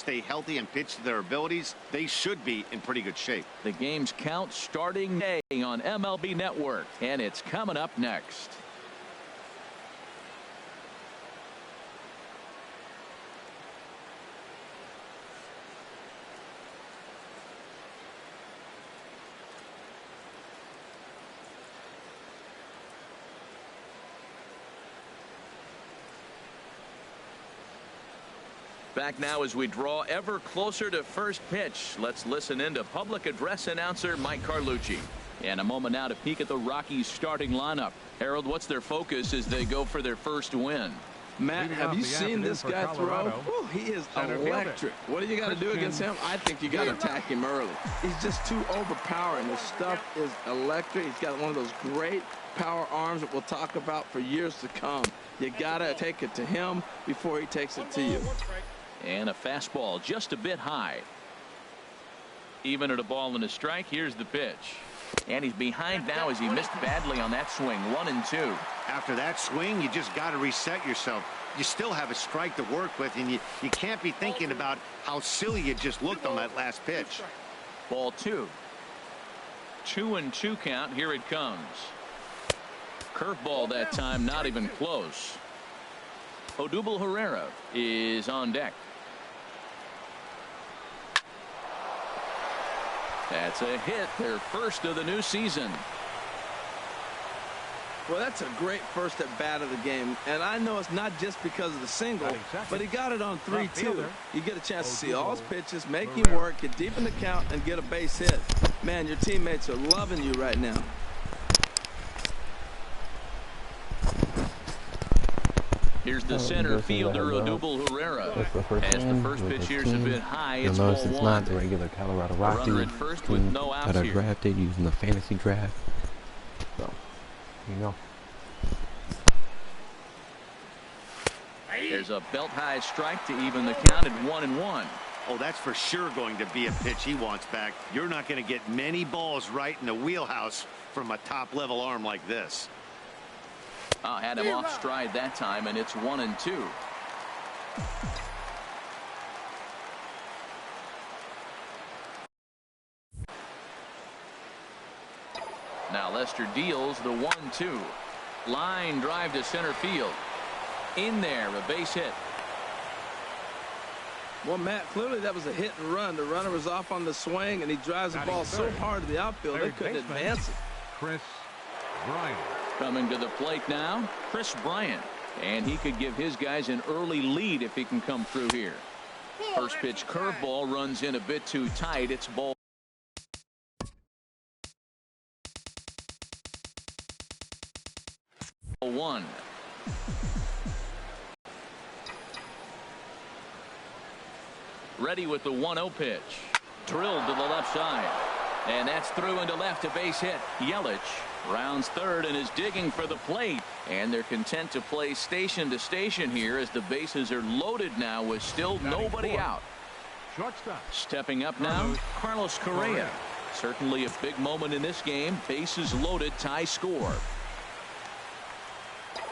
stay healthy and pitch to their abilities, they should be in pretty good shape. The game's count starting today on MLB Network, and it's coming up next. Back now as we draw ever closer to first pitch. Let's listen in to public address announcer Mike Carlucci. And a moment now to peek at the Rockies starting lineup. Harold, what's their focus as they go for their first win? Matt, have you seen this guy throw? Ooh, he is electric. What do you got to do against him? I think you got to attack him early. He's just too overpowering. His stuff is electric. He's got one of those great power arms that we'll talk about for years to come. You got to take it to him before he takes it to you. And a fastball just a bit high. Even at a ball and a strike. Here's the pitch. And he's behind now as he missed badly on that swing. 1-2. After that swing, you just got to reset yourself. You still have a strike to work with, and you can't be thinking about how silly you just looked on that last pitch. Ball 2. 2-2 count. Here it comes. Curveball that time, not even close. Odubel Herrera is on deck. That's a hit, their first of the new season. Well, that's a great first at bat of the game, and I know it's not just because of the single, but he got it on 3-2. You get a chance to see all his pitches, make him work, get deep in the count, and get a base hit. Man, your teammates are loving you right now. Here's the center fielder, Odubel Herrera. As the first pitch here's a bit high, it's ball 1. It's not the regular Colorado Rockies runner at first with no outs that are here. drafted using the fantasy draft. So, you know. There's a belt-high strike to even the count at 1-1. Oh, that's for sure going to be a pitch he wants back. You're not going to get many balls right in the wheelhouse from a top-level arm like this. Had him off stride that time, and it's 1-2. Now Lester deals the 1-2. Line drive to center field. In there, a base hit. Well, Matt, clearly that was a hit and run. The runner was off on the swing, and he drives the ball so hard to the outfield they couldn't advance it. Chris Bryant. Coming to the plate now, Chris Bryant. And he could give his guys an early lead if he can come through here. First pitch curveball runs in a bit too tight. It's ball 1. Ready with the 1-0 pitch. Drilled to the left side. And that's through into left, a base hit. Yelich rounds third and is digging for the plate. And they're content to play station to station here as the bases are loaded now with still nobody out. Stepping up now, Carlos Correa. Certainly a big moment in this game. Bases loaded, tie score.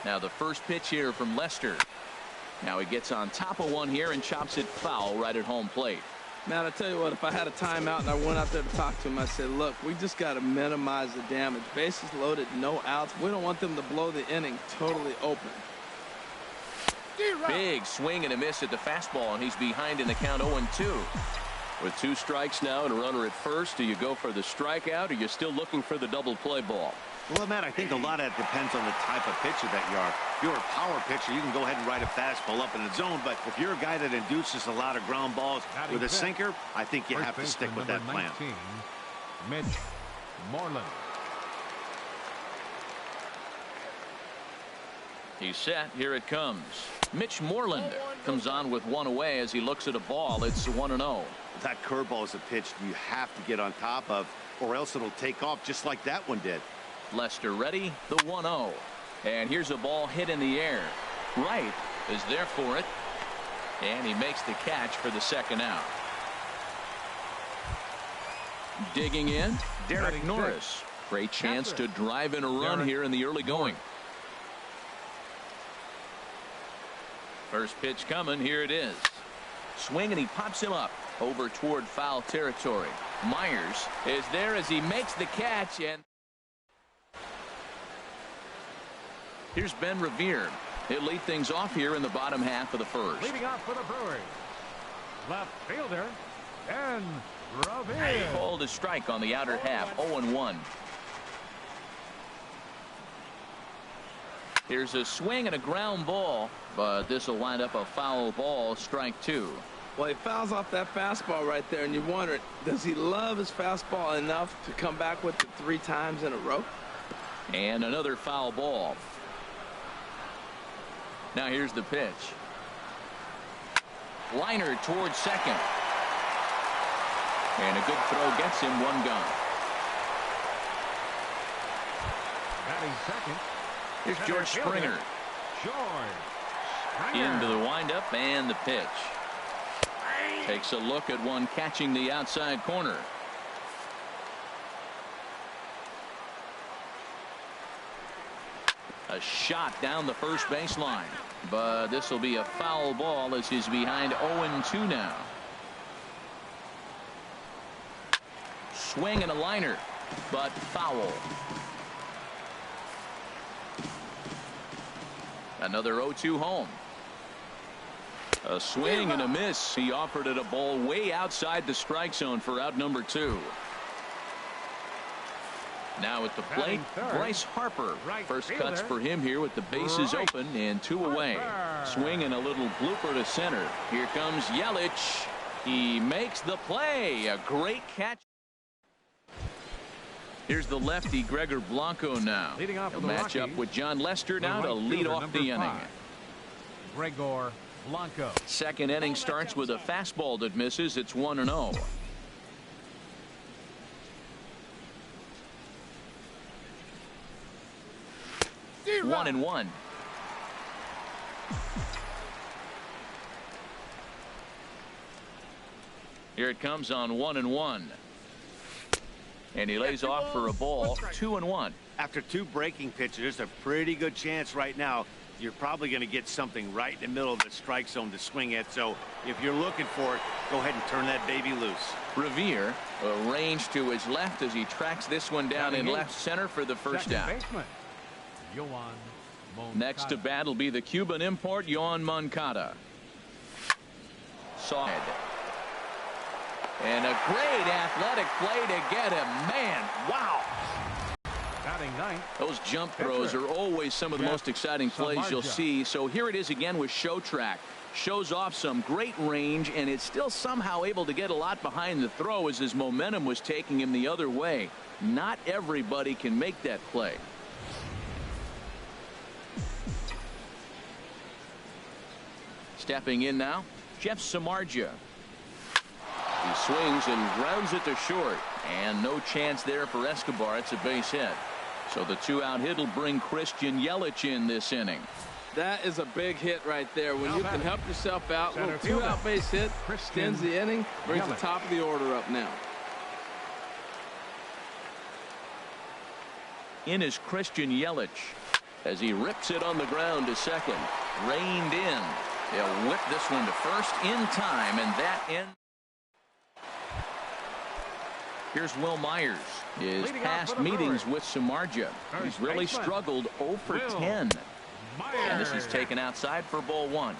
Now the first pitch here from Lester. Now he gets on top of one here and chops it foul right at home plate. Man, I tell you what, if I had a timeout and I went out there to talk to him, I said, look, we just got to minimize the damage. Bases loaded, no outs. We don't want them to blow the inning totally open. Big swing and a miss at the fastball, and he's behind in the count 0-2. With 2 strikes now and a runner at first, do you go for the strikeout or you're still looking for the double play ball? Well, Matt, I think a lot of that depends on the type of pitcher that you are. If you're a power pitcher, you can go ahead and ride a fastball up in the zone. But if you're a guy that induces a lot of ground balls with a sinker, I think you have to stick with that plan. Mitch Moreland. He's set. Here it comes. Mitch Moreland comes on with one away as he looks at a ball. It's 1-0. That curveball is a pitch you have to get on top of, or else it'll take off just like that one did. Lester ready, the 1-0. And here's a ball hit in the air. Wright is there for it. And he makes the catch for the second out. Digging in, Derek Norris. Great chance to drive in a run here in the early going. First pitch coming. Here it is. Swing, and he pops him up over toward foul territory. Myers is there as he makes the catch, and here's Ben Revere. He'll lead things off here in the bottom half of the first. Leading off for the Brewers, left fielder, Ben Revere. Called a strike on the outer half, 0-1. Here's a swing and a ground ball, but this will wind up a foul ball, strike 2. Well, he fouls off that fastball right there, and you wonder, does he love his fastball enough to come back with it 3 times in a row? And another foul ball. Now here's the pitch. Liner towards second. And a good throw gets him 1 gone. Batting second. Here's George Springer. Into the windup and the pitch. Takes a look at one catching the outside corner. A shot down the first baseline, but this will be a foul ball as he's behind 0-2 now. Swing and a liner, but foul. Another 0-2 home. A swing and a miss. He offered it a ball way outside the strike zone for out number 2. Now at the plate, Bryce Harper. First cuts for him here with the bases open and 2 away. Swing and a little blooper to center. Here comes Yelich. He makes the play. A great catch. Here's the lefty Gregor Blanco now. He'll match up with John Lester now to lead off the inning. Gregor Blanco. Second inning starts with a fastball that misses. It's 1-0. One and one. Here it comes on 1-1. And he lays off for a ball. 2-1. After 2 breaking pitches, there's a pretty good chance right now you're probably going to get something right in the middle of the strike zone to swing at. So if you're looking for it, go ahead and turn that baby loose. Revere arranged to his left as he tracks this one down in left center for the first out. Next to bat will be the Cuban import Yoan Moncada. Side. And a great athletic play to get him. Man, wow. Those jump throws are always some of the most exciting plays you'll see. So here it is again with Show Track. Shows off some great range, and it's still somehow able to get a lot behind the throw as his momentum was taking him the other way. Not everybody can make that play. Stepping in now, Jeff Samardzija. He swings and grounds it to short, and no chance there for Escobar. It's a base hit. So the 2-out hit will bring Christian Yelich in this inning. That is a big hit right there. When you can help yourself out, little 2-out base hit, extends the inning, brings the top of the order up now. In is Christian Yelich as he rips it on the ground to second. Reined in. They'll whip this one to first in time, and that ends. Here's Will Myers. His past meetings with Samardzija. He's really struggled 0 for 10. And this is taken outside for ball 1.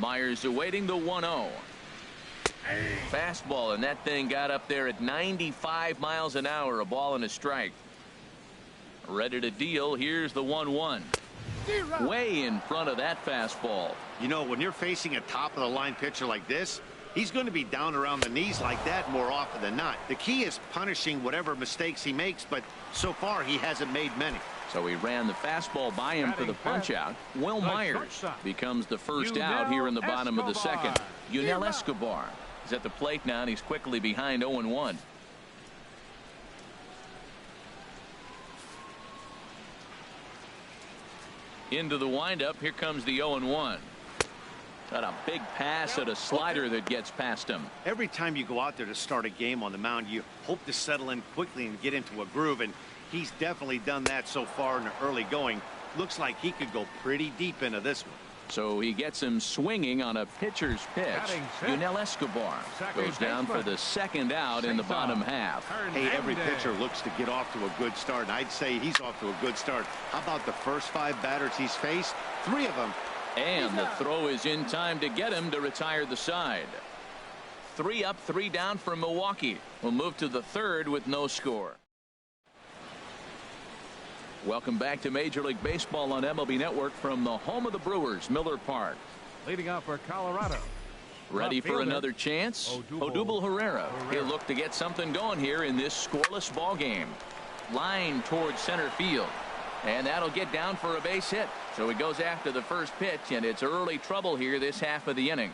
Myers awaiting the 1-0. Fastball, and that thing got up there at 95 miles an hour. A ball and a strike. Ready to deal. Here's the 1-1. Way in front of that fastball. You know, when you're facing a top-of-the-line pitcher like this, he's going to be down around the knees like that more often than not. The key is punishing whatever mistakes he makes, but so far he hasn't made many. So he ran the fastball by him for the punch-out. Will Myers becomes the first out here in the bottom of the second. Yunel Escobar is at the plate now, and he's quickly behind 0-1. Into the windup. Here comes the 0-1. Got a big pass at a slider that gets past him. Every time you go out there to start a game on the mound, you hope to settle in quickly and get into a groove, and he's definitely done that so far in the early going. Looks like he could go pretty deep into this one. So he gets him swinging on a pitcher's pitch. Yunel Escobar goes down for the second out in the bottom half. Hey, every pitcher looks to get off to a good start, and I'd say he's off to a good start. How about the first 5 batters he's faced? 3 of them. And the throw is in time to get him to retire the side. 3 up, 3 down for Milwaukee. We'll move to the third with no score. Welcome back to Major League Baseball on MLB Network from the home of the Brewers, Miller Park. Leading off for Colorado. Ready for another chance? Odubel Herrera. He'll look to get something going here in this scoreless ball game. Line towards center field. And that'll get down for a base hit. So he goes after the first pitch, and it's early trouble here this half of the inning.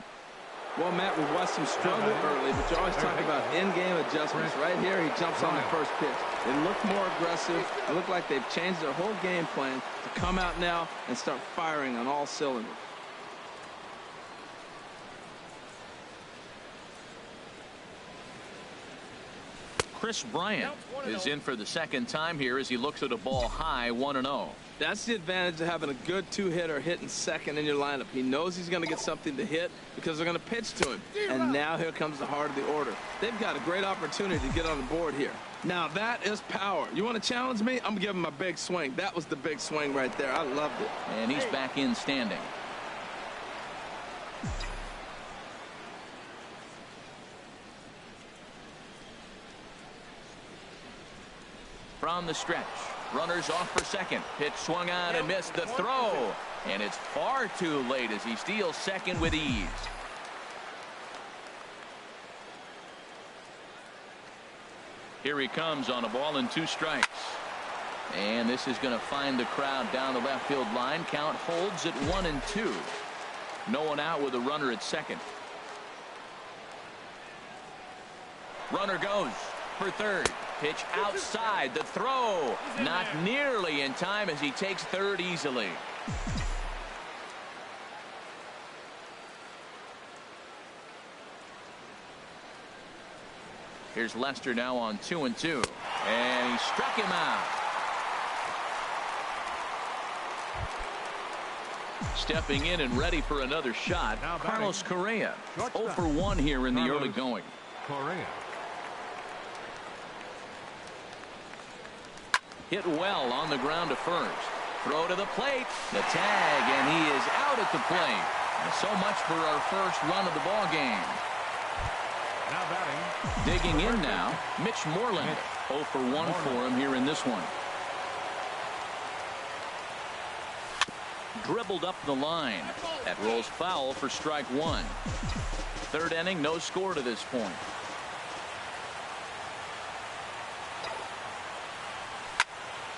Well, Matt, we've watched him struggle early, but you always talk about in-game adjustments. Right here, he jumps on the first pitch. They look more aggressive. It looked like they've changed their whole game plan to come out now and start firing on all cylinders. Chris Bryant is in for the second time here as he looks at a ball high, 1-0. That's the advantage of having a good 2-hitter hitting second in your lineup. He knows he's going to get something to hit because they're going to pitch to him. And now here comes the heart of the order. They've got a great opportunity to get on the board here. Now that is power. You want to challenge me? I'm going to give him a big swing. That was the big swing right there. I loved it. And he's back in standing. From the stretch, runners off for second. Pitch swung on and missed the throw. And it's far too late as he steals second with ease. Here he comes on a ball and 2 strikes. And this is going to find the crowd down the left field line. Count holds at 1-2. No one out with a runner at second. Runner goes for third. Pitch outside. The throw not nearly in time as he takes third easily. Here's Lester now on 2-2. And he struck him out. Stepping in and ready for another shot, Carlos Correa. 0 for 1 here in the early going. Correa. Hit well on the ground to first. Throw to the plate. The tag, and he is out at the plate. And so much for our first run of the ball game. Now batting. Digging in now, Mitch Moreland. 0 for 1 for him here in this one. Dribbled up the line. That rolls foul for strike 1. Third inning, no score to this point.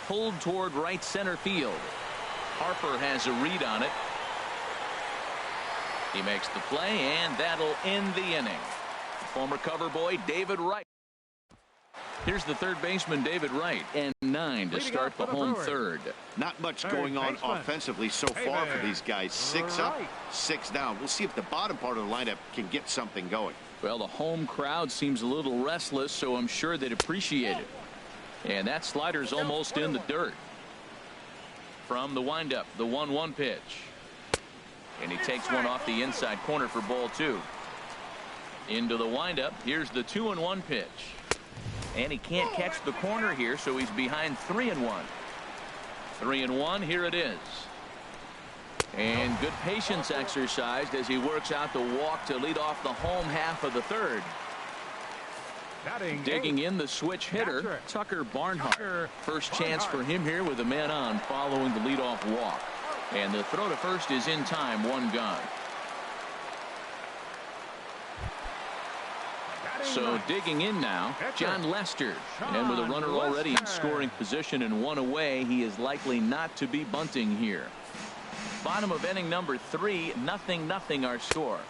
Pulled toward right center field. Harper has a read on it. He makes the play, and that'll end the inning. Former cover boy David Wright. Here's the third baseman David Wright, and 9 to start the home third. Not much going on offensively so far for these guys. 6 up, 6 down. We'll see if the bottom part of the lineup can get something going. Well, the home crowd seems a little restless, so I'm sure they'd appreciate it. And that slider's almost in the dirt. From the windup, the 1-1 pitch. And he takes one off the inside corner for ball 2. Into the windup. Here's the 2-1 pitch. And he can't catch the corner here, so he's behind 3-1. 3-1, here it is. And good patience exercised as he works out the walk to lead off the home half of the third. Digging in the switch hitter, Tucker Barnhart. First chance for him here with a man on following the leadoff walk. And the throw to first is in time, 1 gone. So digging in now, John Lester. And with a runner already in scoring position and 1 away, he is likely not to be bunting here. Bottom of inning number 3, 0-0 our score.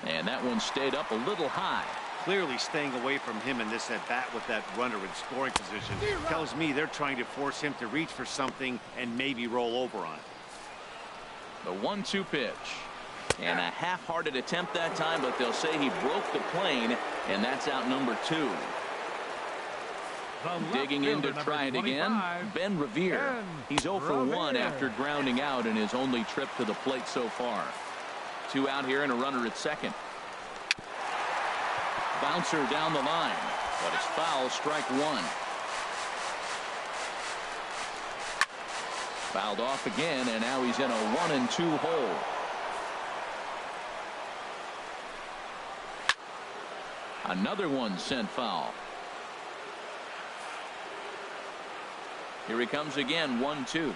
And that one stayed up a little high. Clearly staying away from him in this at-bat with that runner in scoring position tells me they're trying to force him to reach for something and maybe roll over on it. The 1-2 pitch. And a half-hearted attempt that time, but they'll say he broke the plane, and that's out number 2. Digging in to try it again, Ben Revere. He's 0 for 1 after grounding out in his only trip to the plate so far. 2 out here and a runner at second. Bouncer down the line, but it's foul, strike 1. Fouled off again, and now he's in a 1-2 hole. Another one sent foul. Here he comes again, 1-2.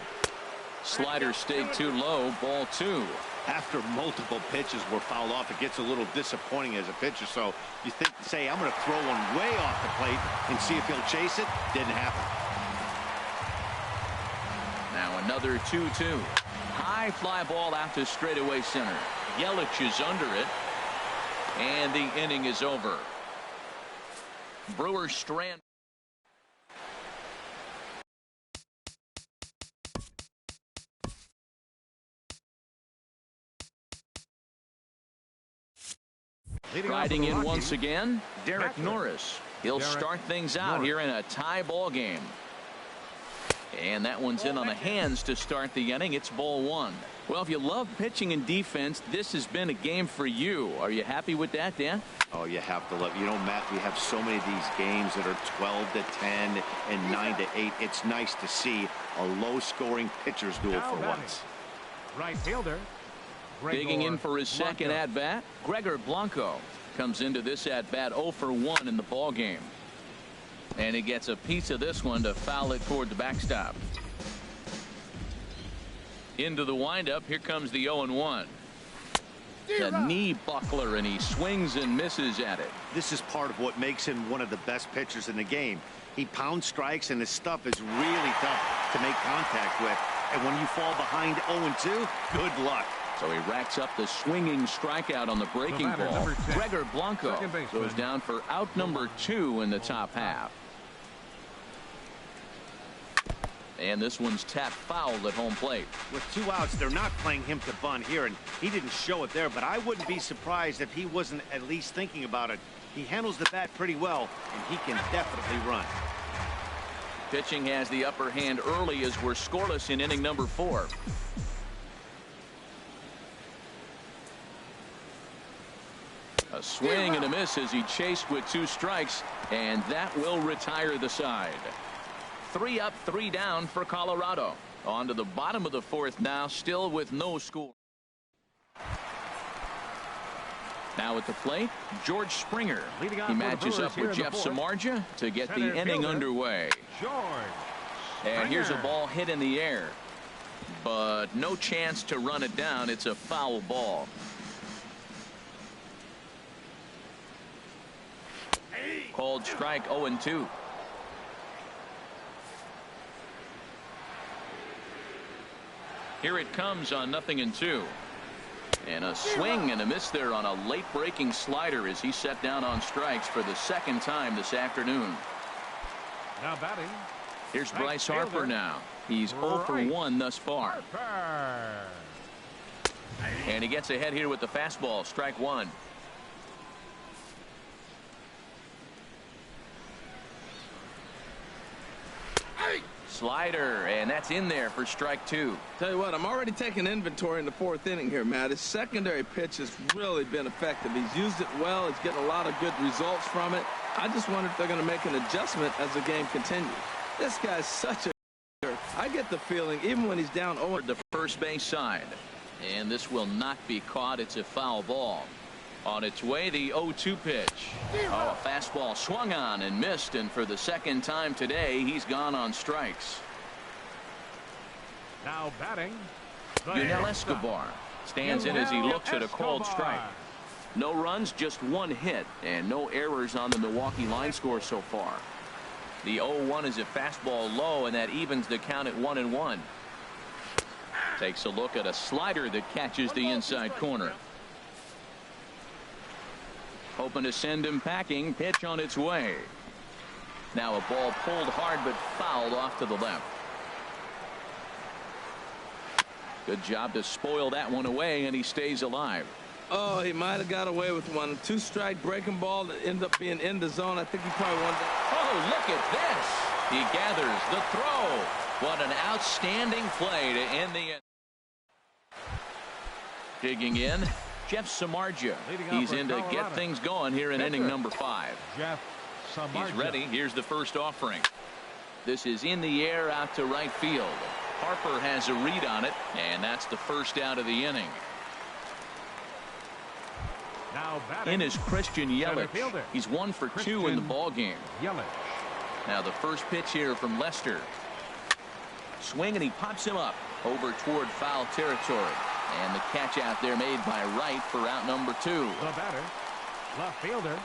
Slider stayed too low, ball 2. After multiple pitches were fouled off, it gets a little disappointing as a pitcher. So you think, say, I'm going to throw one way off the plate and see if he'll chase it. Didn't happen. Now another 2-2. High fly ball out to straightaway center. Yelich is under it, and the inning is over. Brewers strand. Riding in once again, Derek Norris. He'll start things out here in a tie ball game. And that one's in on the hands to start the inning. It's ball 1. Well, if you love pitching and defense, this has been a game for you. Are you happy with that, Dan? Oh, you have to love. You know, Matt, we have so many of these games that are 12-10 and 9-8. It's nice to see a low-scoring pitcher's duel for once. Right fielder. Digging in for his second at-bat, Gregor Blanco comes into this at-bat 0 for 1 in the ball game. And he gets a piece of this one to foul it toward the backstop. Into the windup. Here comes the 0-1. The knee buckler, and he swings and misses at it. This is part of what makes him one of the best pitchers in the game. He pounds strikes, and his stuff is really tough to make contact with. And when you fall behind 0-2, good luck. So he racks up the swinging strikeout on the breaking ball. Gregor Blanco goes down for out number 2 in the top half. And this one's tapped foul at home plate. With 2 outs, they're not playing him to bunt here, and he didn't show it there, but I wouldn't be surprised if he wasn't at least thinking about it. He handles the bat pretty well, and he can definitely run. Pitching has the upper hand early as we're scoreless in inning number 4. A swing and a miss as he chased with 2 strikes, and that will retire the side. 3 up, 3 down for Colorado. On to the bottom of the 4th now, still with no score. Now at the plate, George Springer. He matches up with Jeff Samardzija to get the inning underway. And here's a ball hit in the air, but no chance to run it down. It's a foul ball. Called strike, 0-2. Here it comes on 0-2. And a swing and a miss there on a late breaking slider as he set down on strikes for the 2nd time this afternoon. Now batting. Here's Bryce Harper now. He's 0 for 1 thus far. And he gets ahead here with the fastball, strike 1. Slider, and that's in there for strike 2. Tell you what, I'm already taking inventory in the 4th inning here, Matt. His secondary pitch has really been effective. He's used it well. He's getting a lot of good results from it. I just wonder if they're going to make an adjustment as the game continues. This guy's such a... I get the feeling, even when he's down 0... The first base side. And this will not be caught. It's a foul ball. On its way, the 0-2 pitch. Oh, a fastball swung on and missed, and for the 2nd time today, he's gone on strikes. Now batting. Yunel Escobar stands in as he looks at a called strike. No runs, just 1 hit, and no errors on the Milwaukee line score so far. The 0-1 is a fastball low, and that evens the count at 1-1. Takes a look at a slider that catches the inside corner. Hoping to send him packing. Pitch on its way. Now a ball pulled hard but fouled off to the left. Good job to spoil that one away, and he stays alive. Oh, he might have got away with one. 2-strike breaking ball that ended up being in the zone. I think he probably won that. Oh, look at this. He gathers the throw. What an outstanding play to end the inning. Digging in, Jeff Samardzija. He's in to get things going here in inning number 5. Jeff Samardzija. He's ready. Here's the first offering. This is in the air out to right field. Harper has a read on it, and that's the first out of the inning. Now batting, in is Christian Yelich. fielder, He's 1 for 2 in the ball game. Yelich. Now the first pitch here from Lester. Swing, and he pops him up over toward foul territory. And the catch out there made by Wright for out number 2. The batter, left fielder,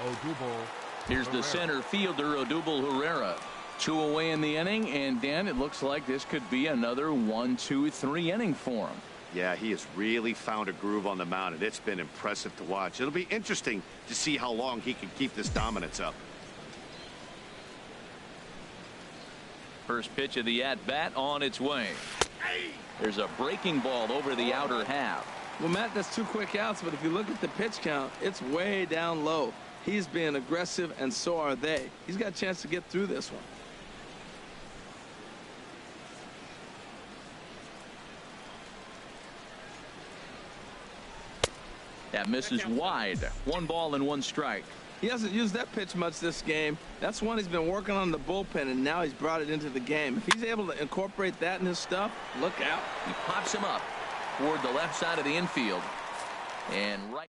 Odubel. Here's the center fielder, Odubel Herrera. 2 away in the inning, and Dan, it looks like this could be another 1, 2, 3 inning for him. Yeah, he has really found a groove on the mound, and it's been impressive to watch. It'll be interesting to see how long he can keep this dominance up. First pitch of the at-bat on its way. There's a breaking ball over the outer half. Well, Matt, that's 2 quick outs, but if you look at the pitch count, it's way down low. He's being aggressive, and so are they. He's got a chance to get through this one. That misses wide. 1 ball and 1 strike. He hasn't used that pitch much this game. That's one he's been working on the bullpen, and now he's brought it into the game. If he's able to incorporate that in his stuff, look out. He pops him up toward the left side of the infield. And right.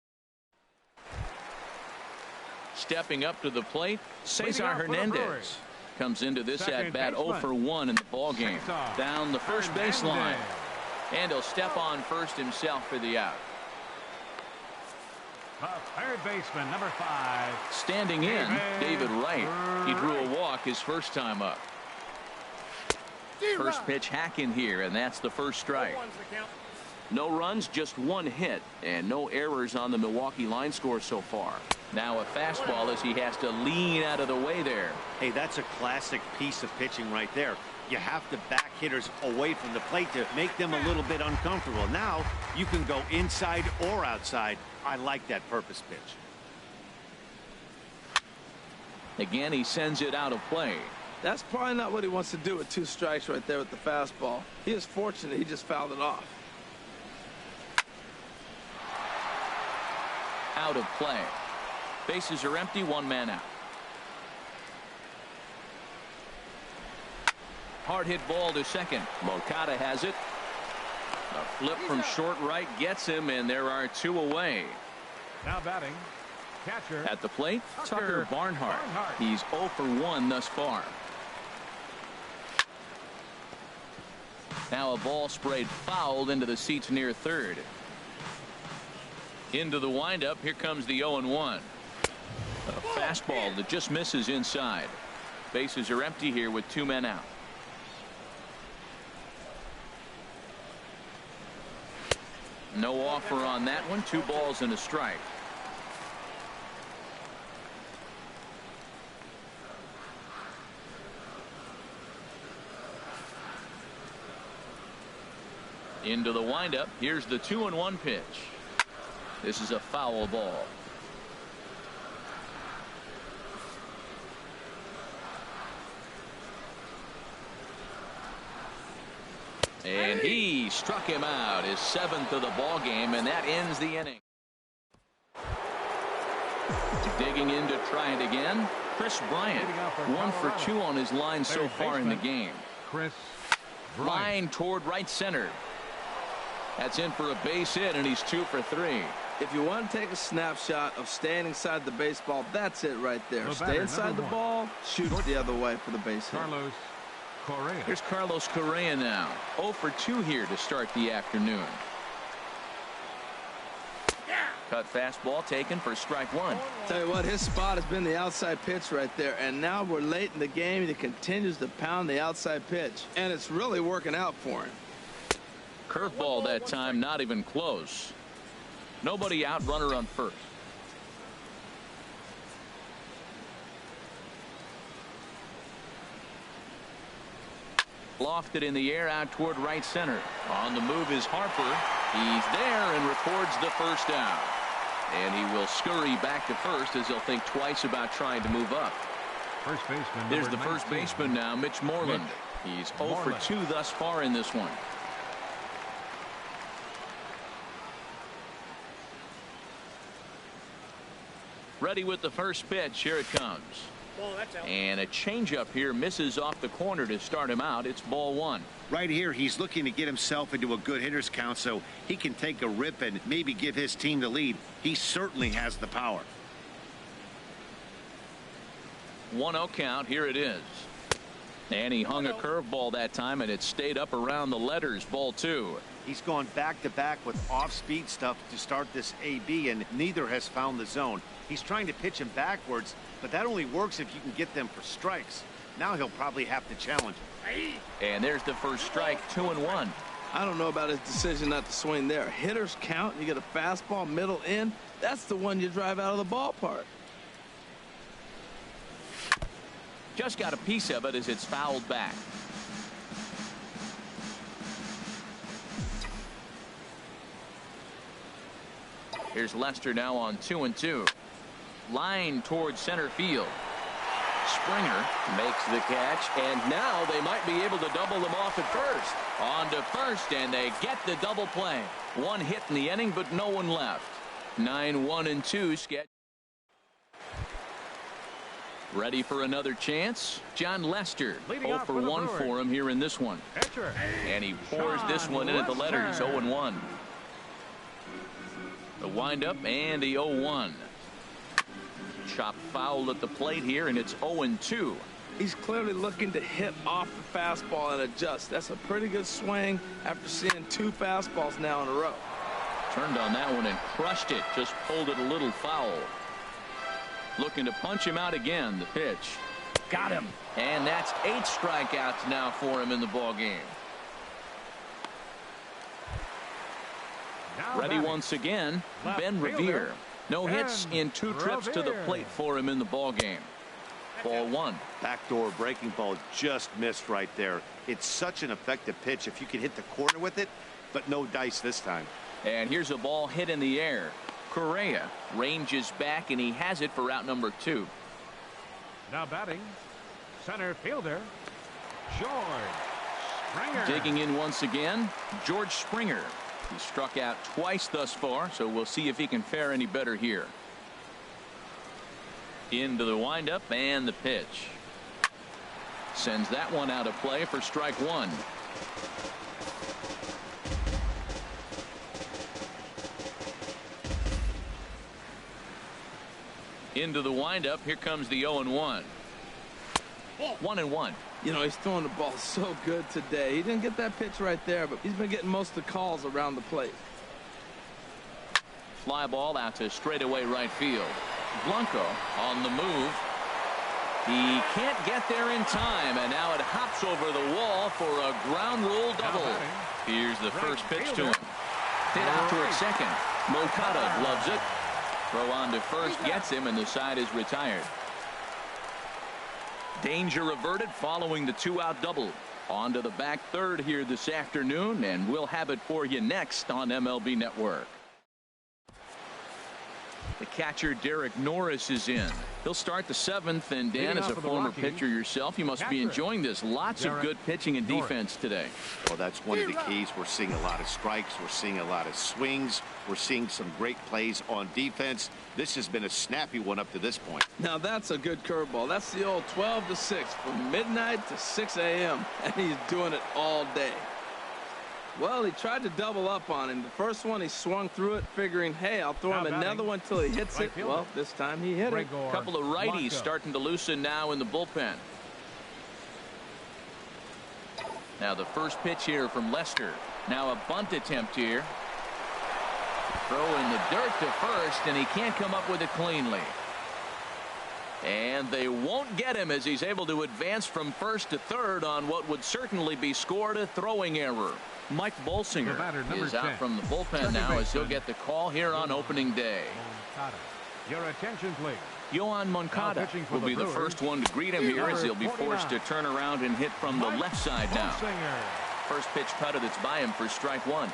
Stepping up to the plate, Cesar Hernandez comes into this at-bat 0 for 1 in the ball game. Down the first baseline. And he'll step on first himself for the out. Third baseman, number 5. Standing in, David Wright. He drew a walk his first time up. First pitch hack in here, and that's the first strike. No runs, just 1 hit, and no errors on the Milwaukee line score so far. Now a fastball as he has to lean out of the way there. Hey, that's a classic piece of pitching right there. You have to back hitters away from the plate to make them a little bit uncomfortable. Now you can go inside or outside. I like that purpose pitch. Again, he sends it out of play. That's probably not what he wants to do with 2 strikes right there with the fastball. He is fortunate he just fouled it off. Out of play. Bases are empty, 1 man out. Hard hit ball to second. Moncada has it. A flip from short right gets him, and there are 2 away. Now batting, catcher. At the plate, Tucker Barnhart. He's 0 for 1 thus far. Now a ball sprayed fouled into the seats near third. Into the windup. Here comes the 0-1. A fastball that just misses inside. Bases are empty here with 2 men out. No offer on that one. 2 balls and a strike. Into the windup. Here's the 2-1 pitch. This is a foul ball. And he struck him out, his 7th of the ball game, and that ends the inning. Digging in to try it again, Chris Bryant. 1 for 2 on his line so far in the game. Chris Line toward right center. That's in for a base hit, and he's 2 for 3. If you want to take a snapshot of staying inside the baseball, that's it right there. Stay inside the ball, shoot the other way for the base hit. Carlos Correa. Here's Carlos Correa now. 0 for 2 here to start the afternoon. Cut fastball taken for strike 1. Tell you what, his spot has been the outside pitch right there, and now we're late in the game and he continues to pound the outside pitch, and it's really working out for him. Curveball that time, not even close. Nobody out, runner on first. Lofted in the air out toward right center. On the move is Harper. He's there and records the first down. And he will scurry back to first as he'll think twice about trying to move up. First baseman. Here's the first 19. baseman now, Mitch Moreland. He's 0 for 2 thus far in this one. Ready with the first pitch. Here it comes. And a changeup here misses off the corner to start him out. It's ball 1. Right here, he's looking to get himself into a good hitter's count so he can take a rip and maybe give his team the lead. He certainly has the power. 1-0 count. Here it is. And he hung a curveball that time, and it stayed up around the letters. Ball 2. He's gone back-to-back with off-speed stuff to start this AB, and neither has found the zone. He's trying to pitch him backwards, but that only works if you can get them for strikes. Now he'll probably have to challenge him. And there's the first strike. 2-1. I don't know about his decision not to swing there. Hitters count. You get a fastball middle in. That's the one you drive out of the ballpark. Just got a piece of it as it's fouled back. Here's Lester now on 2-2. Line towards center field. Springer makes the catch, and now they might be able to double them off at first. On to first, and they get the double play. One hit in the inning, but no one left. 9-1-2 sketch. Ready for another chance. John Lester, 0 for 1 for him here in this one. Pitcher. And he pours this one in at the letters. 0-1. The windup and the 0-1. Chop foul at the plate here, and it's 0-2. He's clearly looking to hit off the fastball and adjust. That's a pretty good swing after seeing 2 fastballs now in a row. Turned on that one and crushed it. Just pulled it a little foul. Looking to punch him out again. The pitch. Got him. And that's 8 strikeouts now for him in the ball game. Now Ready batting. once again. Left Ben fielder, Revere. No hits Ben in 2 trips to the Revere. plate for him in the ball game. Ball 1. Backdoor breaking ball just missed right there. It's such an effective pitch if you can hit the corner with it, but no dice this time. And here's a ball hit in the air. Correa ranges back, and he has it for out number 2. Now batting, center fielder, George Springer. Digging in once again, George Springer. He struck out twice thus far, so we'll see if he can fare any better here. Into the windup and the pitch. Sends that one out of play for strike 1. Into the windup. Here comes the 0-1. 1-1. You know, he's throwing the ball so good today. He didn't get that pitch right there, but he's been getting most of the calls around the plate. Fly ball out to straightaway right field. Blanco on the move. He can't get there in time, and now it hops over the wall for a ground rule double. Here's the first pitch to him. Hit out toward second. Moncada gloves it. Throw on to first gets him, and the side is retired. Danger averted following the 2-out double. On to the back third here this afternoon, and we'll have it for you next on MLB Network. The catcher Derek Norris is in. He'll start the 7th, and Dan, as a former pitcher yourself, you must be enjoying this. Lots of good pitching and defense today. Well, that's one of the keys. We're seeing a lot of strikes. We're seeing a lot of swings. We're seeing some great plays on defense. This has been a snappy one up to this point. Now that's a good curveball. That's the old 12 to 6 from midnight to 6 a.m. and he's doing it all day. Well, he tried to double up on him. The first one he swung through it, figuring, hey, I'll throw him another one till he hits it. Well, this time he hit it. A couple of righties starting to loosen now in the bullpen. Now the first pitch here from Lester. Now a bunt attempt here. Throw in the dirt to first, and he can't come up with it cleanly. And they won't get him as he's able to advance from first to third on what would certainly be scored a throwing error. Mike Bolsinger is out from the bullpen now as he'll get the call here on opening day. Your attention, please. Yohan Moncada pitching for will the be the Brewers, first one to greet him here as he'll be forced to 49, turn around and hit from the left side now. Singer. First pitch cutter that's by him for strike one.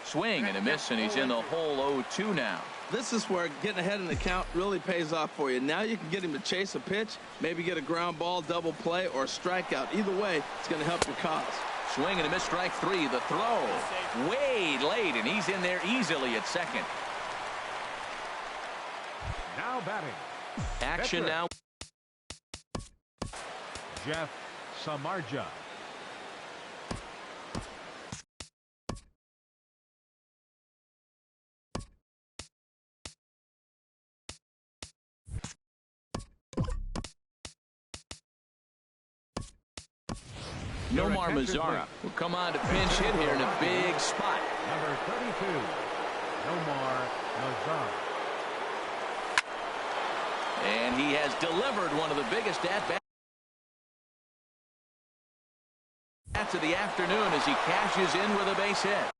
Swing and a miss, and he's in the hole 0-2 now. This is where getting ahead in the count really pays off for you. Now you can get him to chase a pitch, maybe get a ground ball, double play, or a strikeout. Either way, it's going to help your cause. Swing and a miss, strike three. The throw way late, and he's in there easily at second. Now batting. Action Pitcher. now. Jeff Samardzija. Nomar attention, Mazara please. will come on to pinch hit here in a big spot. Number 32, Nomar Mazara. And he has delivered one of the biggest at-bats of the afternoon as he cashes in with a base hit.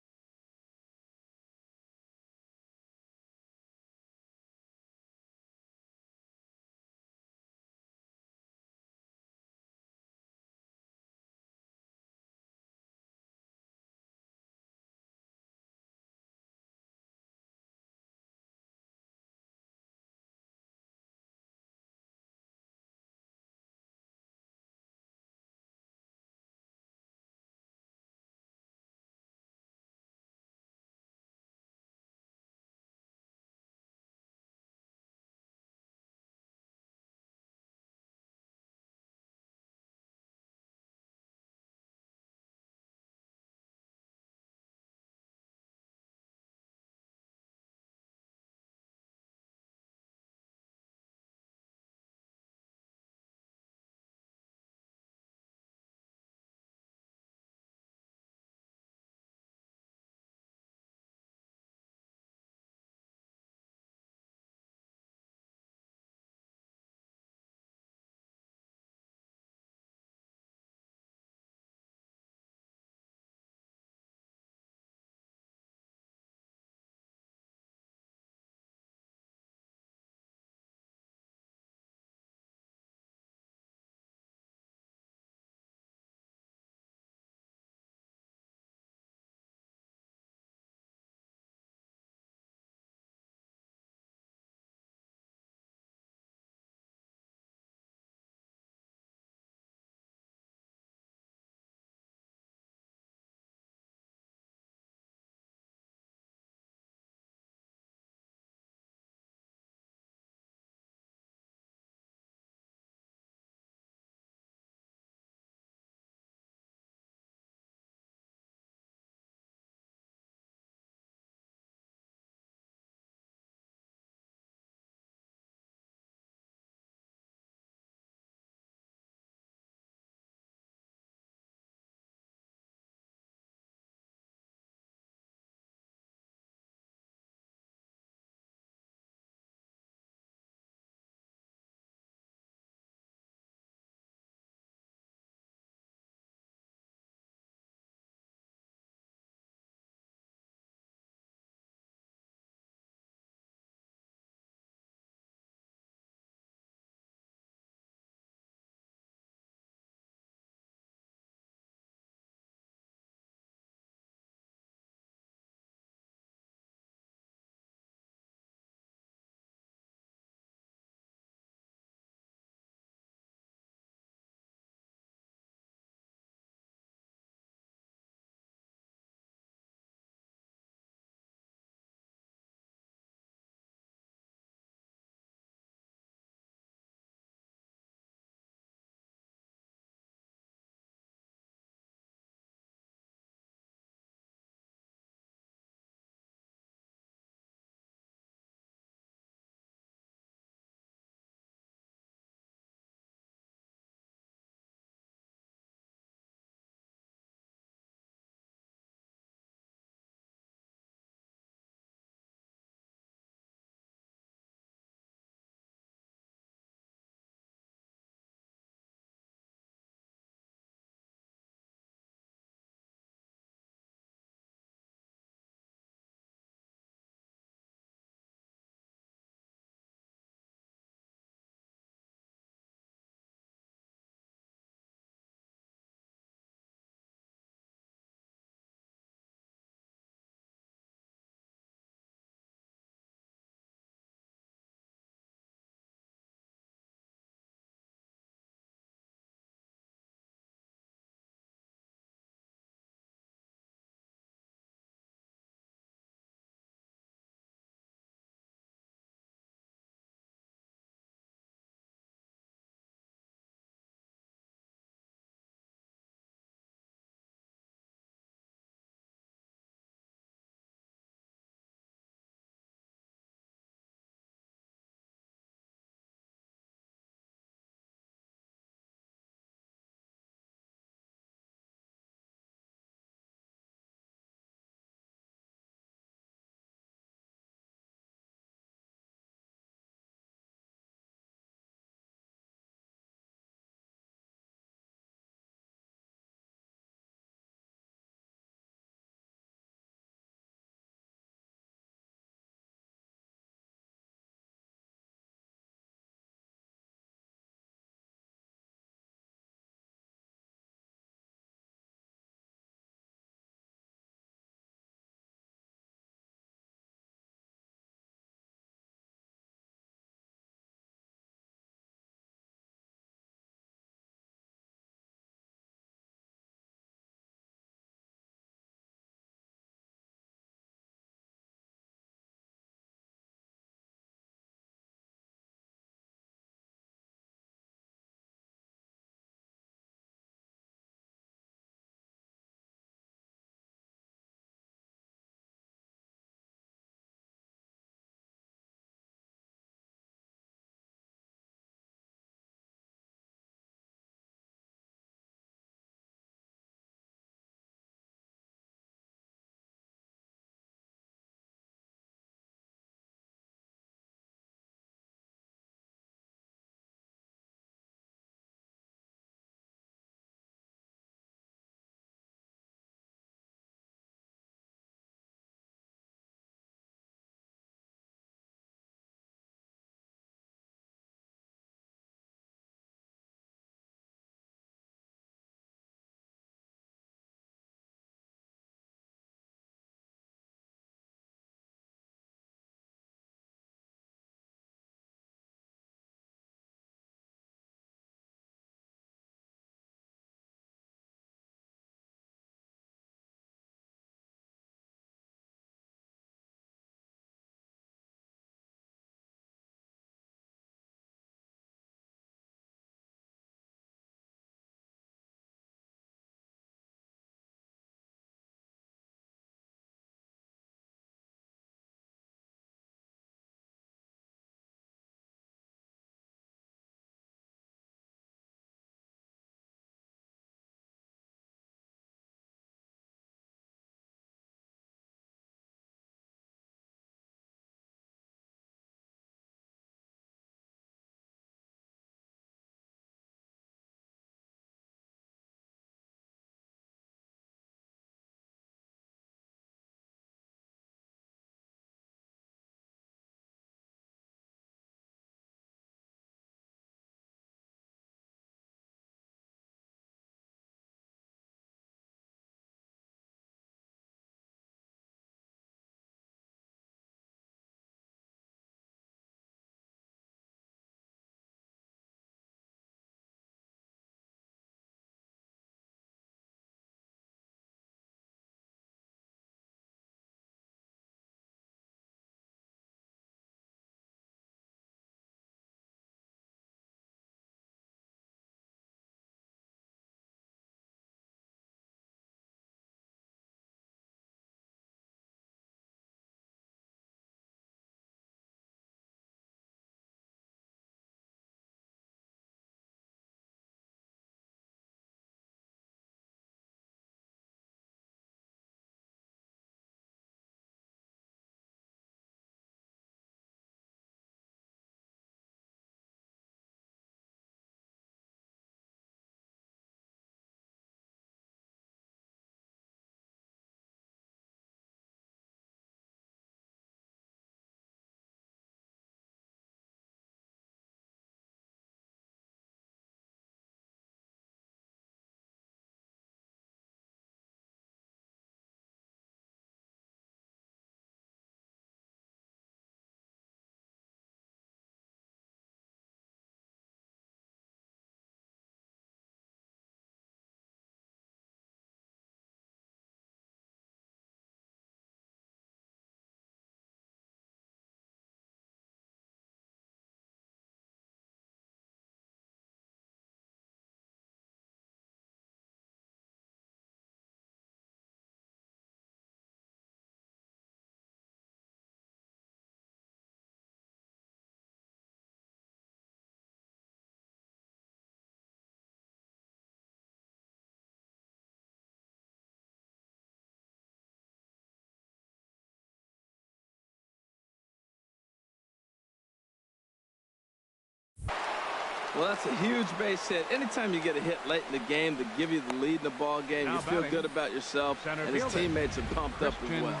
Well, that's a huge base hit. Anytime you get a hit late in the game to give you the lead in the ball game, you feel good about yourself, and his teammates are pumped up as well.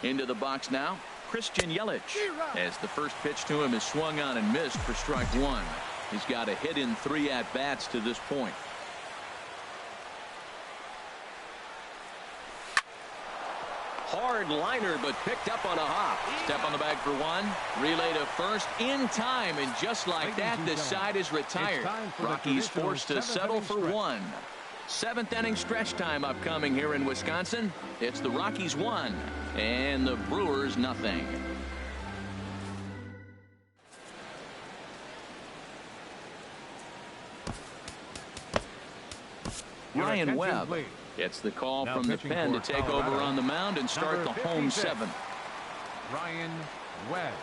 Into the box now, Christian Yelich, as the first pitch to him is swung on and missed for strike one. He's got a hit in 3 at-bats to this point. Hard liner, but picked up on a hop. Step on the bag for one. Relay to first in time, and just like that, the side is retired. Rockies forced to settle for one. 7th inning stretch time upcoming here in Wisconsin. It's the Rockies 1 and the Brewers nothing. Ryan Webb gets the call from the pen to take over on the mound and start the home 7th. Ryan Webb.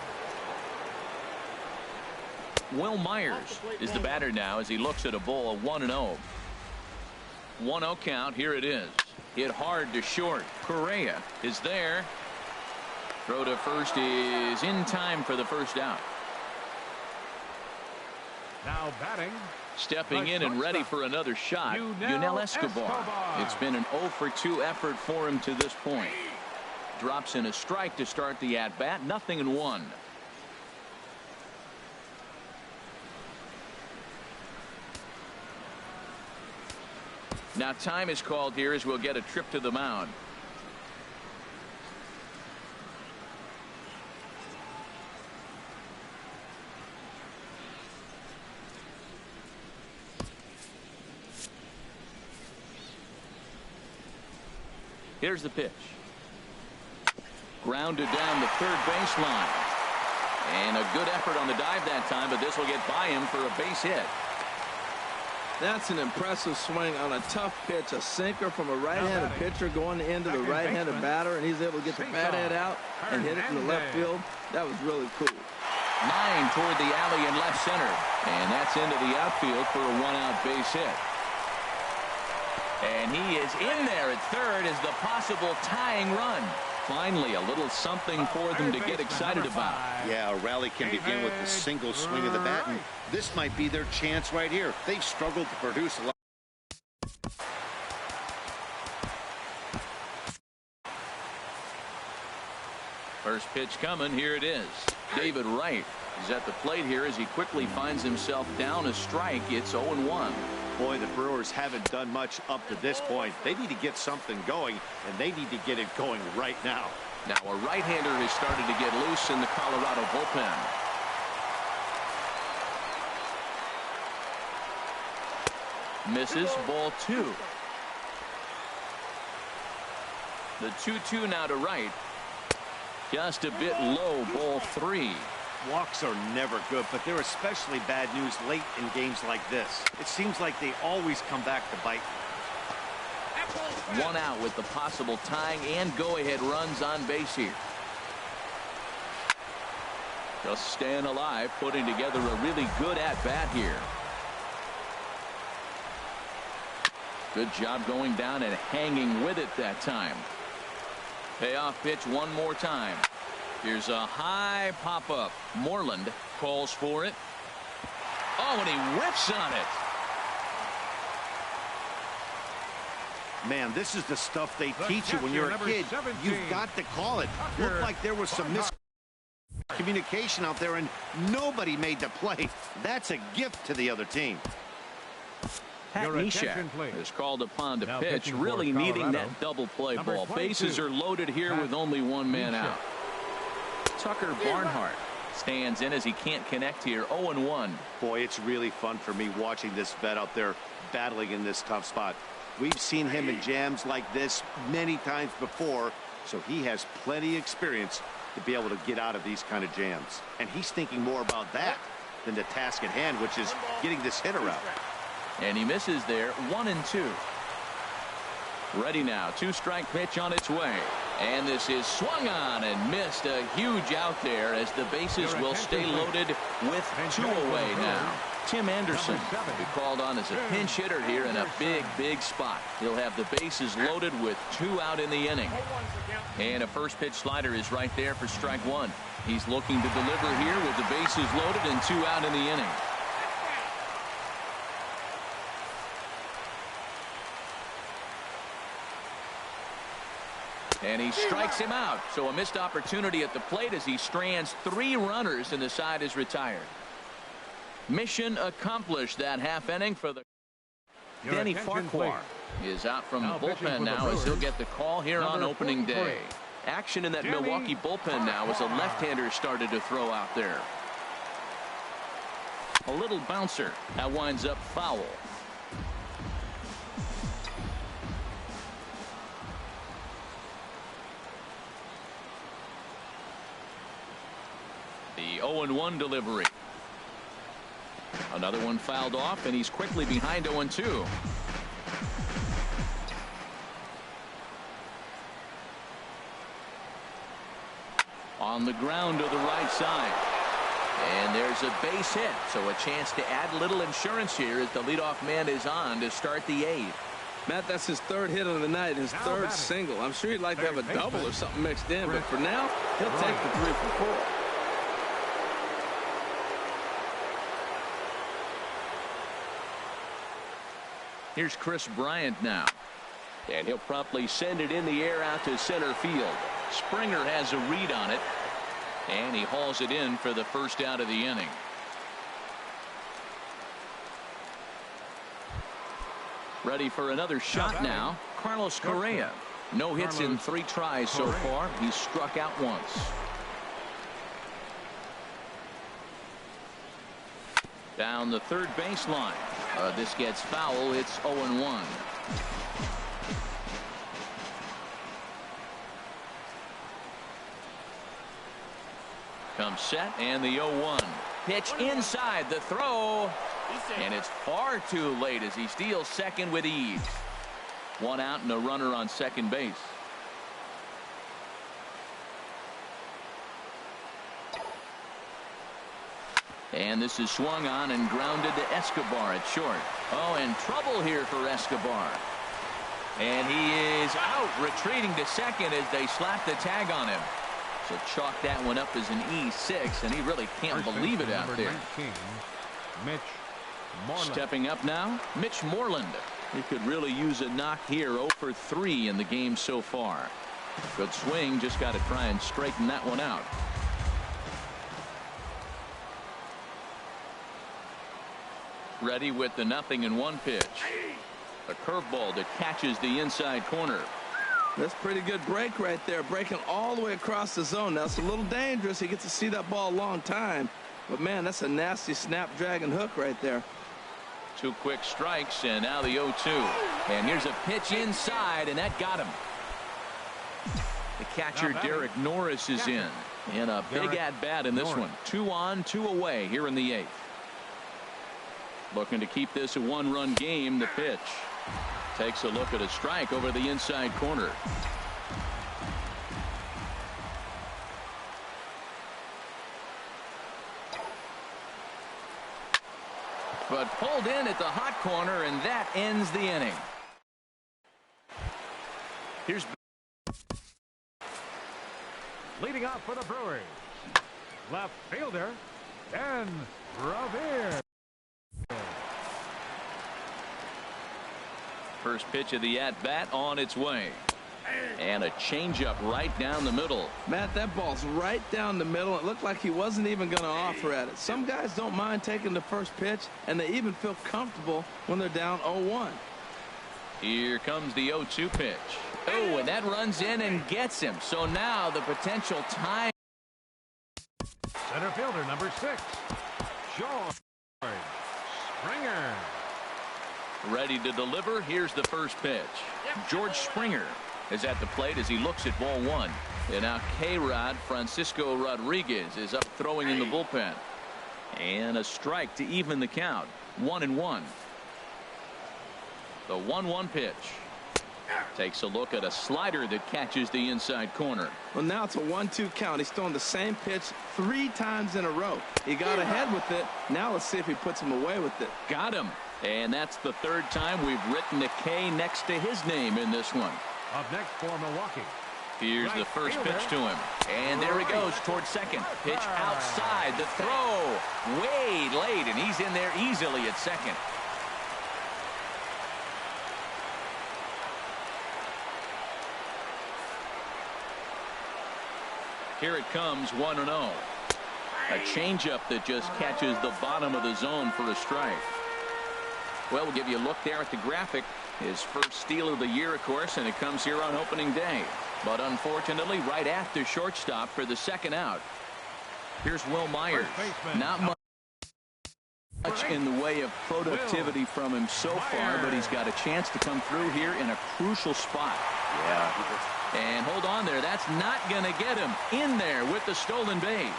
Will Myers is the batter now as he looks at a ball, 1-0. 1-0 count. Here it is. Hit hard to short. Correa is there. Throw to first is in time for the first out. Now batting. Stepping in and ready for another shot, Yunel Escobar. It's been an 0-for-2 effort for him to this point. Drops in a strike to start the at-bat. 0-1. Now time is called here as we'll get a trip to the mound. Here's the pitch. Grounded down the third baseline. And a good effort on the dive that time, but this will get by him for a base hit. That's an impressive swing on a tough pitch. A sinker from a right-handed pitcher going into the right-handed batter, and he's able to get the bat head out and hit it in the left field. That was really cool. Line toward the alley in left center. And that's into the outfield for a 1-out base hit. And he is in there at third as the possible tying run. Finally, a little something for them to get excited about. Yeah, a rally can begin with a single swing of the bat, and this might be their chance right here. They've struggled to produce a lot. First pitch coming. Here it is. David Wright is at the plate here as he quickly finds himself down a strike. It's 0-1. Boy, the Brewers haven't done much up to this point. They need to get something going, and they need to get it going right now. Now a right-hander has started to get loose in the Colorado bullpen. Misses, ball 2. The 2-2 now to Wright. Just a bit low, ball 3. Walks are never good, but they're especially bad news late in games like this. It seems like they always come back to bite. 1 out with the possible tying and go-ahead runs on base here. Just staying alive, putting together a really good at-bat here. Good job going down and hanging with it that time. Payoff pitch one more time. Here's a high pop-up. Moreland calls for it. Oh, and he whiffs on it. Man, this is the stuff they teach you when you're a kid. You've got to call it. Looked like there was some miscommunication out there, and nobody made the play. That's a gift to the other team. Pat Neshek is called upon to pitch, really needing that double play ball. Bases are loaded here with only one man out. Tucker Barnhart stands in as he can't connect here. 0-1. Boy, it's really fun for me watching this vet out there battling in this tough spot. We've seen him in jams like this many times before, so he has plenty of experience to be able to get out of these kind of jams. And he's thinking more about that than the task at hand, which is getting this hitter out. And he misses there. 1-2. Ready now. 2-strike pitch on its way. And this is swung on and missed. A huge out there as the bases will stay loaded with 2 away now. Tim Anderson will be called on as a pinch hitter here in a big spot. He'll have the bases loaded with 2 out in the inning. And a first pitch slider is right there for strike 1. He's looking to deliver here with the bases loaded and 2 out in the inning. And he strikes him out. So a missed opportunity at the plate as he strands 3 runners and the side is retired. Mission accomplished that half inning for the. Danny Farquhar is out from the bullpen now as he'll get the call here on opening day. Action in that Milwaukee bullpen now as a left-hander started to throw out there. A little bouncer that winds up foul. The 0-1 delivery. Another one fouled off, and he's quickly behind 0-2. On the ground to the right side. And there's a base hit, so a chance to add a little insurance here as the leadoff man is on to start the 8th. Matt, that's his 3rd hit of the night, his 3rd single. I'm sure he'd like to have a double or something mixed in, but for now, he'll take the 3 for 4. Here's Chris Bryant now. And he'll promptly send it in the air out to center field. Springer has a read on it. And he hauls it in for the first out of the inning. Ready for another shot now. Carlos Correa. No hits in 3 tries so far. He's struck out once. Down the third baseline. This gets foul. It's 0-1. Comes set and the 0-1. Pitch inside the throw. And it's far too late as he steals second with ease. 1 out and a runner on second base. And this is swung on and grounded to Escobar at short. Oh, and trouble here for Escobar. And he is out, retreating to second as they slap the tag on him. So chalk that one up as an E6, and he really can't believe it out there. 19, Mitch Moreland. Stepping up now, Mitch Moreland. He could really use a knock here. 0 for 3 in the game so far. Good swing, just got to try and straighten that one out. Ready with the 0-1 pitch. A curveball that catches the inside corner. That's pretty good break right there, breaking all the way across the zone. Now it's a little dangerous. He gets to see that ball a long time, but man, that's a nasty snapdragon hook right there. 2 quick strikes, and now the 0-2. And here's a pitch inside, and that got him. The catcher Derek Norris is in, and a big at bat in this one. 2 on, 2 away here in the 8th. Looking to keep this a 1-run game. The pitch takes a look at a strike over the inside corner. But pulled in at the hot corner, and that ends the inning. Here's Leading off for the Brewers, left fielder Ben Revere. First pitch of the at-bat on its way. And a changeup right down the middle. Matt, that ball's right down the middle. It looked like he wasn't even going to offer at it. Some guys don't mind taking the first pitch, and they even feel comfortable when they're down 0-1. Here comes the 0-2 pitch. Oh, and that runs in and gets him. So now the potential time. Center fielder number 6, George Springer. Ready to deliver. Here's the first pitch. George Springer is at the plate as he looks at ball 1. And now K-Rod Francisco Rodriguez is up throwing in the bullpen. And a strike to even the count. 1-1. The 1-1 pitch. Takes a look at a slider that catches the inside corner. Well, now it's a 1-2 count. He's throwing the same pitch 3 times in a row. He got ahead with it. Now let's see if he puts him away with it. Got him. And that's the 3rd time we've written a K next to his name in this one. Up next for Milwaukee. Here's the first pitch to him. And there he goes towards second. Pitch outside. The throw way late, and he's in there easily at second. Here it comes, 1-0. A changeup that just catches the bottom of the zone for a strike. Well, we'll give you a look there at the graphic. His first steal of the year, of course, and it comes here on opening day. But unfortunately, right after shortstop for the second out. Here's Will Myers. Not much in the way of productivity from him so far, but he's got a chance to come through here in a crucial spot. Yeah. And hold on there. That's not going to get him in there with the stolen base.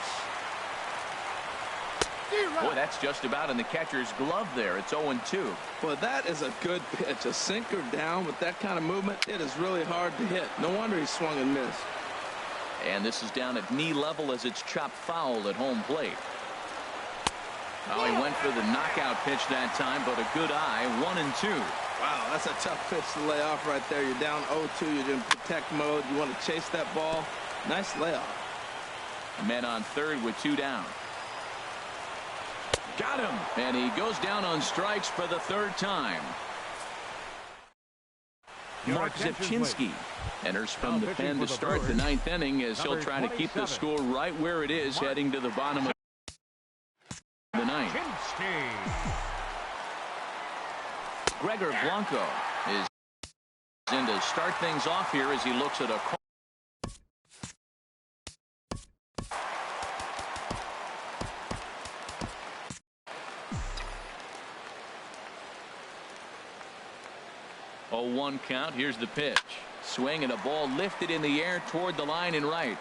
Boy, that's just about in the catcher's glove there. It's 0-2. Well, that is a good pitch. A sinker down with that kind of movement, it is really hard to hit. No wonder he swung and missed. And this is down at knee level as it's chopped foul at home plate. Oh, he went for the knockout pitch that time, but a good eye. 1-2. Wow, that's a tough pitch to lay off right there. You're down 0-2. You're in protect mode. You want to chase that ball. Nice layoff. Men on third with 2 down. Got him. And he goes down on strikes for the 3rd time. Mark Zipchinski enters from the pen to start the 9th inning as he'll try to keep the score right where it is heading to the bottom of the 9th. Gregor Blanco is in to start things off here as he looks at a call. Oh, 1 count. Here's the pitch. Swing and a ball lifted in the air toward the line and right.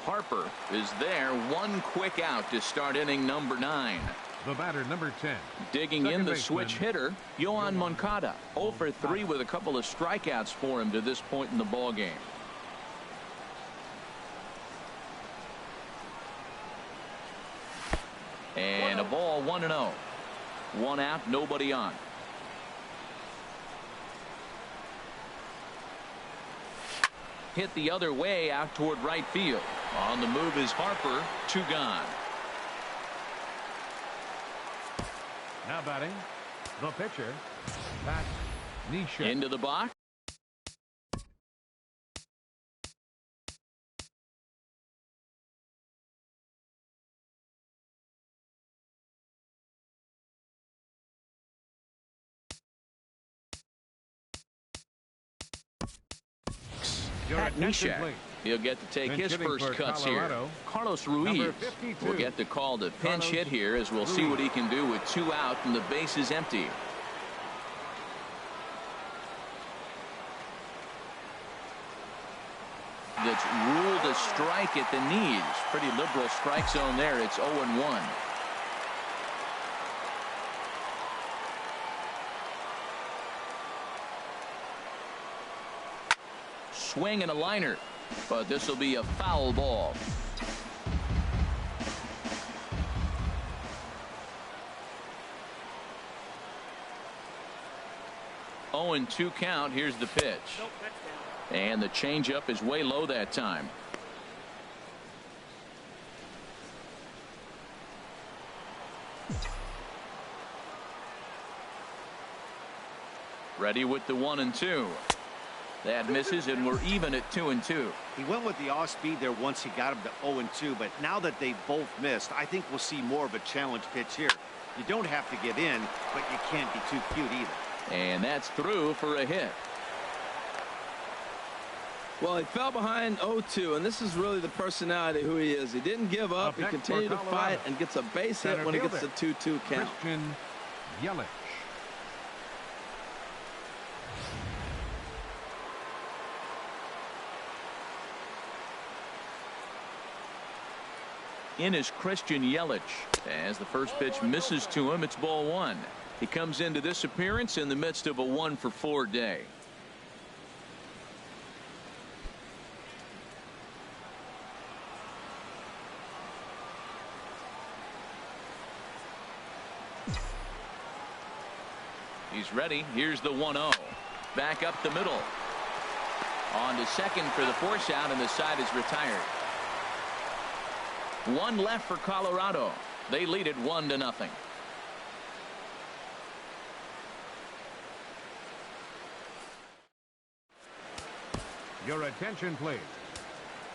Harper is there. 1 quick out to start inning number 9. The batter, number 10. Digging in the switch hitter, Yohan Moncada. 0 for 3 with a couple of strikeouts for him to this point in the ball game. And a ball, 1-0. 1 out, nobody on. Hit the other way out toward right field. On the move is Harper. 2 gone. Now batting, the pitcher, Pat Nisha. Into the box. Pat Neshek. He'll get to take his first cuts here. Carlos Ruiz will get the call to pinch hit here as we'll see what he can do with 2 out and the base is empty. That's ruled a strike at the knees. Pretty liberal strike zone there. It's 0-1. Swing and a liner, but this will be a foul ball. Oh, and 2 count. Here's the pitch. And the changeup is way low that time. Ready with the 1-2. That misses, and we're even at 2-2. He went with the off speed there once he got him to 0-2, but now that they both missed, I think we'll see more of a challenge pitch here. You don't have to get in, but you can't be too cute either. And that's through for a hit. Well, he fell behind 0-2, and this is really the personality who he is. He didn't give up. He continued to fight and gets a base hit when he gets a 2-2 count. Christian Yelich. In is Christian Yelich. As the first pitch misses to him, it's ball 1. He comes into this appearance in the midst of a 1-for-4 day. He's ready. Here's the 1-0. Back up the middle. On to second for the force out, and the side is retired. One left for Colorado. They lead it 1-0. Your attention, please.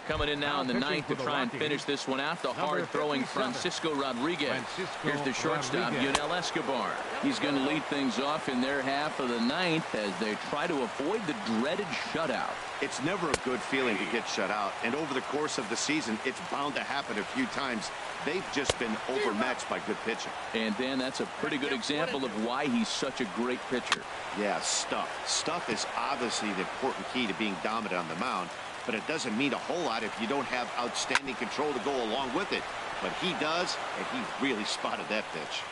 Coming in now in the ninth to try and finish this one out, the hard-throwing Francisco Rodriguez. Here's the shortstop, Yunel Escobar. He's going to lead things off in their half of the ninth as they try to avoid the dreaded shutout. It's never a good feeling to get shut out, and over the course of the season, it's bound to happen a few times. They've just been overmatched by good pitching. And Dan, that's a pretty good example of why he's such a great pitcher. Yeah, stuff. Stuff is obviously the important key to being dominant on the mound, but it doesn't mean a whole lot if you don't have outstanding control to go along with it. But he does, and he really spotted that pitch.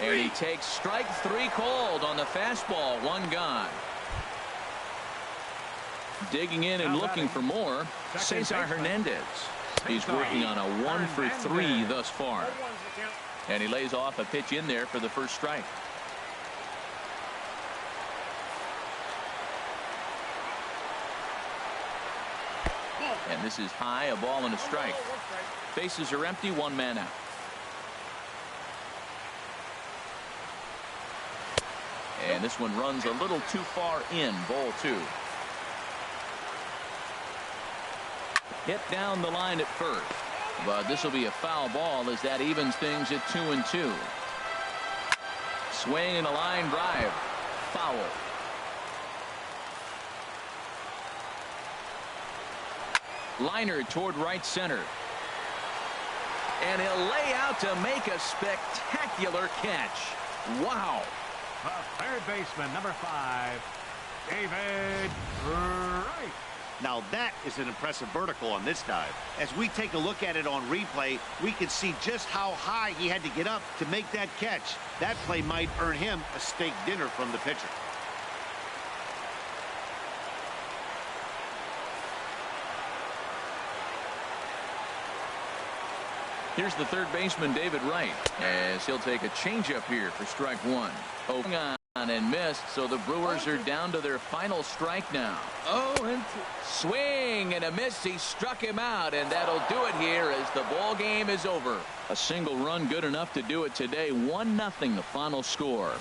And he takes strike 3 called on the fastball. 1 gone. Digging in and looking for more, Cesar Hernandez. He's working on a 1-for-3 thus far. And he lays off a pitch in there for the first strike. And this is high, a ball and a strike. Bases are empty, 1 man out. And this one runs a little too far in, ball 2. Hit down the line at first, but this will be a foul ball as that evens things at 2-2. Swing and a line drive, foul. Liner toward right center. And he'll lay out to make a spectacular catch. Wow. The third baseman, number 5, David Wright. Now that is an impressive vertical on this dive. As we take a look at it on replay, we can see just how high he had to get up to make that catch. That play might earn him a steak dinner from the pitcher. Here's the third baseman, David Wright, as he'll take a changeup here for strike 1. Hang on and missed, so the Brewers are down to their final strike now. And swing and a miss. He struck him out, and that'll do it here as the ball game is over. A single run good enough to do it today. 1-0 the final score.